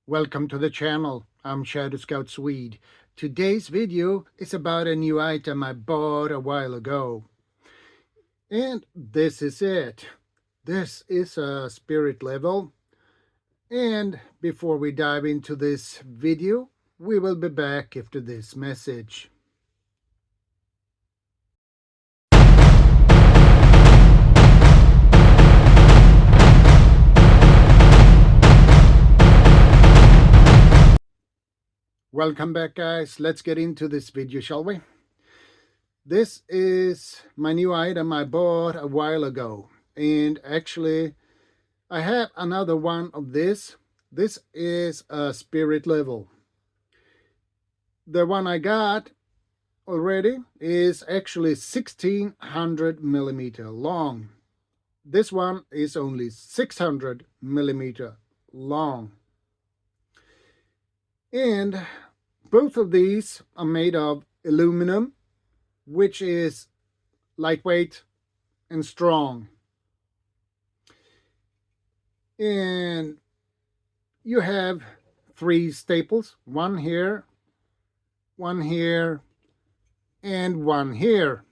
Welcome to the channel. I'm ShadowScoutSwede. Today's video is about a new item I bought a while ago. And this is it. This is a spirit level. And before we dive into this video, we will be back after this message. Welcome back, guys. Let's get into this video, shall we? This is my new item I bought a while ago. And actually, I have another one of this. This is a spirit level. The one I got already is actually 1600 millimeter long. This one is only 600 millimeter long. And both of these are made of aluminum, which is lightweight and strong. And you have three staples, one here, and one here.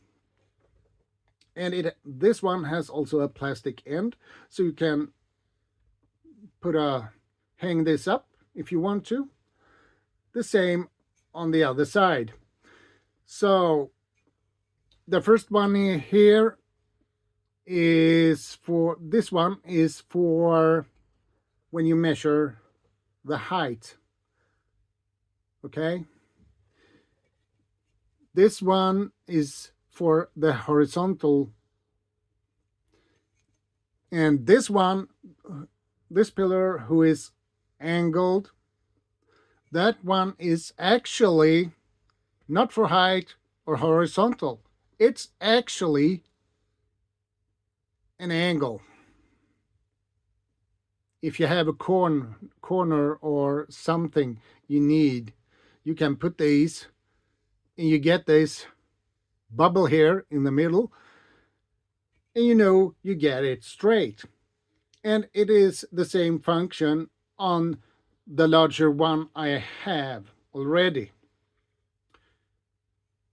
And this one has also a plastic end, so you can hang this up if you want to. The same on the other side. So the first one here is for, this one is for when you measure the height. Okay. This one is for the horizontal. And this one, this pillar who is angled, that one is actually not for height or horizontal. It's actually an angle. If you have a corner or something you need, you can put these and you get this bubble here in the middle, and you get it straight. And it is the same function on the larger one I have already.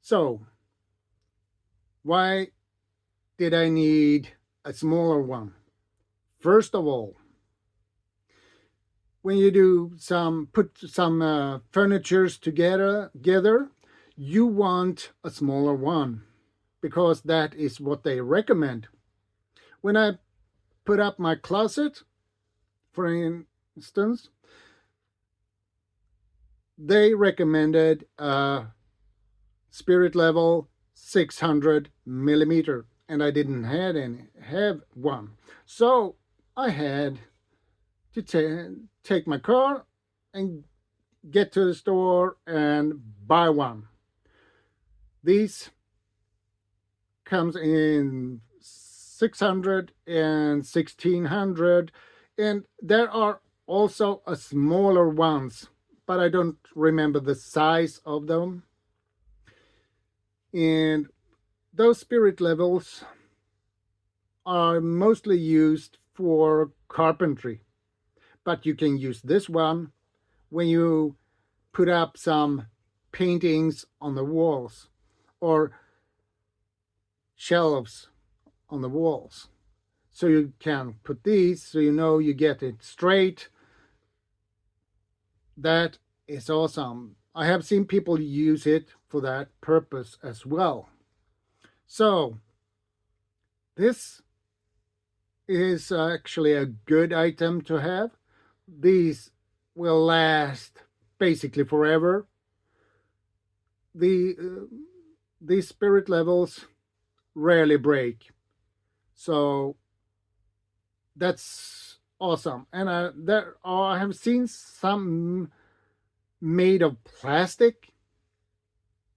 So why did I need a smaller one? First of all, when you put some furnitures together, you want a smaller one, because that is what they recommend. When I put up my closet, for instance, they recommended a spirit level 600 millimeter, and I didn't have one. So I had to take my car and get to the store and buy one. These comes in 600 and 1600, and there are also a smaller ones, but I don't remember the size of them. And those spirit levels are mostly used for carpentry, but you can use this one when you put up some paintings on the walls or shelves on the walls. So you can put these so you get it straight. That is awesome. I have seen people use it for that purpose as well. So this is actually a good item to have. These will last basically forever. These spirit levels rarely break, so that's awesome. And I have seen some made of plastic,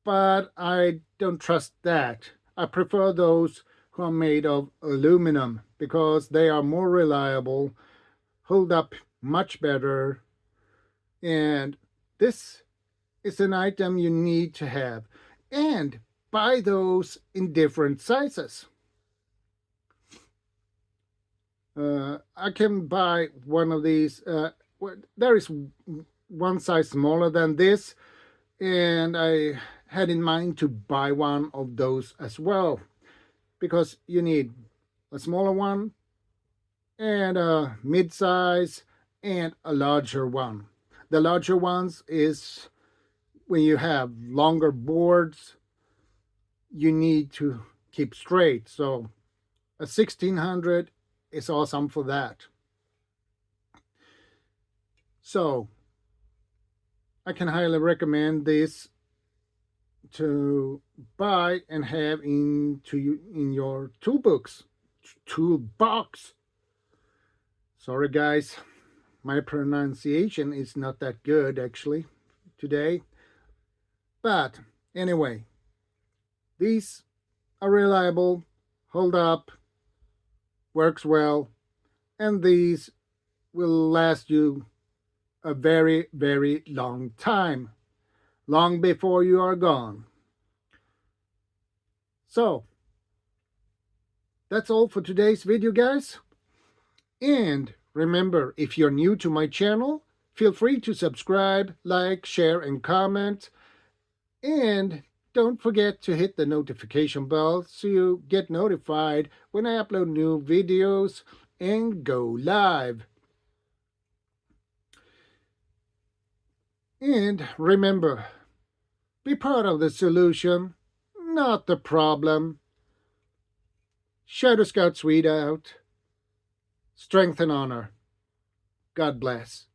but I don't trust that. I prefer those who are made of aluminum, because they are more reliable, hold up much better, and this is an item you need to have. And buy those in different sizes. I can buy one of these there is one size smaller than this, and I had in mind to buy one of those as well, because you need a smaller one and a mid-size and a larger one. The larger ones is when you have longer boards, you need to keep straight. So a 1600 is awesome for that. So I can highly recommend this to buy and have in your toolbox. Sorry guys, my pronunciation is not that good actually today. But anyway, these are reliable, hold up, works well, and these will last you a very, very long time, long before you are gone. So, that's all for today's video, guys. And remember, if you're new to my channel, feel free to subscribe, like, share, and comment. And don't forget to hit the notification bell so you get notified when I upload new videos and go live. And remember, be part of the solution, not the problem. ShadowScoutSwede out. Strength and honor. God bless.